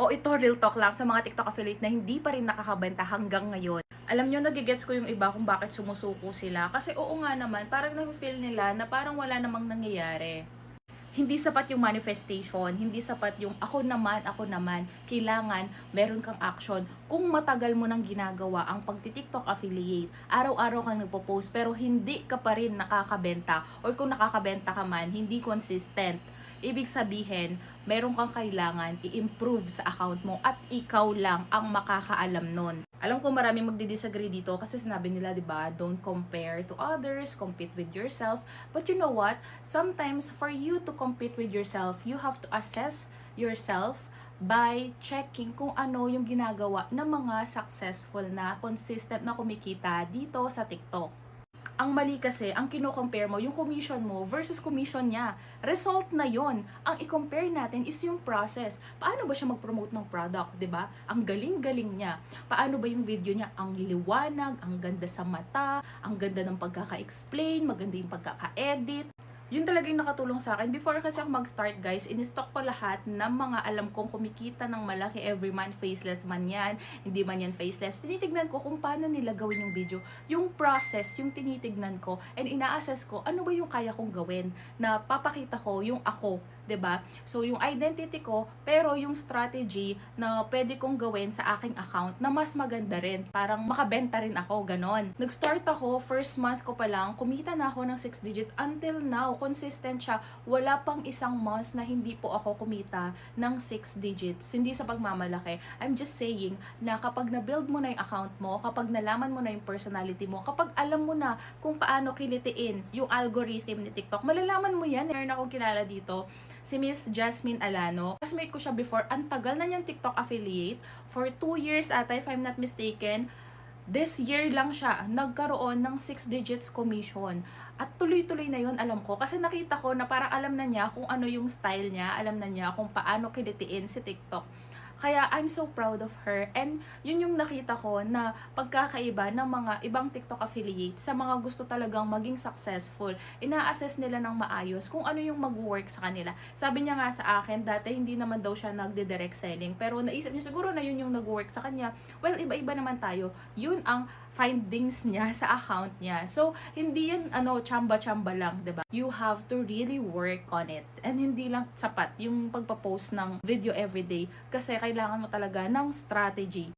O ito, real talk lang sa mga TikTok affiliate na hindi pa rin nakakabenta hanggang ngayon. Alam nyo, nagigets ko yung iba kung bakit sumusuko sila. Kasi oo nga naman, parang nafe-feel nila na parang wala namang nangyayari. Hindi sapat yung manifestation, hindi sapat yung ako naman, kailangan meron kang action. Kung matagal mo nang ginagawa ang pagti-TikTok affiliate, araw-araw kang nagpo-post pero hindi ka pa rin nakakabenta or kung nakakabenta ka man, hindi consistent. Ibig sabihin, meron kang kailangan i-improve sa account mo at ikaw lang ang makakaalam nun. Alam ko maraming magdi-disagree dito kasi sinabi nila, 'di ba, don't compare to others, compete with yourself. But you know what? Sometimes for you to compete with yourself, you have to assess yourself by checking kung ano yung ginagawa ng mga successful na consistent na kumikita dito sa TikTok. Ang mali kasi, ang kino-compare mo, yung commission mo versus commission niya. Result na yon. Ang i-compare natin is yung process. Paano ba siya mag-promote ng product, 'di ba? Ang galing-galing niya. Paano ba yung video niya? Ang liwanag, ang ganda sa mata, ang ganda ng pagkaka-explain, maganda yung pagkaka-edit. Yun talaga yung nakatulong sa akin. Before kasi ako mag-start, guys, in-stock ko lahat ng mga alam kong kumikita ng malaki every month, faceless man yan, hindi man yan faceless. Tinitignan ko kung paano nila gawin yung video. Yung process, yung tinitignan ko, and ina-assess ko, ano ba yung kaya kong gawin na papakita ko yung ako, 'di ba? So yung identity ko, pero yung strategy na pwede kong gawin sa aking account na mas maganda rin. Parang makabenta rin ako, ganon. Nag-start ako, first month ko pa lang, kumita na ako ng 6 digits. Until now, consistent siya. Wala pang isang month na hindi po ako kumita ng 6 digits. Hindi sa pagmamalaki. I'm just saying na kapag na-build mo na yung account mo, kapag nalaman mo na yung personality mo, kapag alam mo na kung paano kilitiin yung algorithm ni TikTok, malalaman mo yan. Meron akong kilala dito, si Miss Jasmine Alano. Classmate ko siya before. Ang tagal na niyang TikTok affiliate. For 2 years ata, if I'm not mistaken. This year lang siya nagkaroon ng 6 digits commission. At tuloy-tuloy na yun, alam ko. Kasi nakita ko na parang alam na niya kung ano yung style niya. Alam na niya kung paano kilitiin si TikTok. Kaya I'm so proud of her. And yun yung nakita ko na pagkakaiba ng mga ibang TikTok affiliates sa mga gusto talagang maging successful. Ina-assess nila ng maayos kung ano yung mag-work sa kanila. Sabi niya nga sa akin, dati hindi naman daw siya nagde-direct selling. Pero naisip niya siguro na yun yung nag-work sa kanya. Well, iba-iba naman tayo. Yun ang findings niya sa account niya. So, hindi yun chamba-chamba lang, 'di ba? You have to really work on it. And hindi lang sapat yung pagpa-post ng video everyday kasi kailangan mo talaga ng strategy.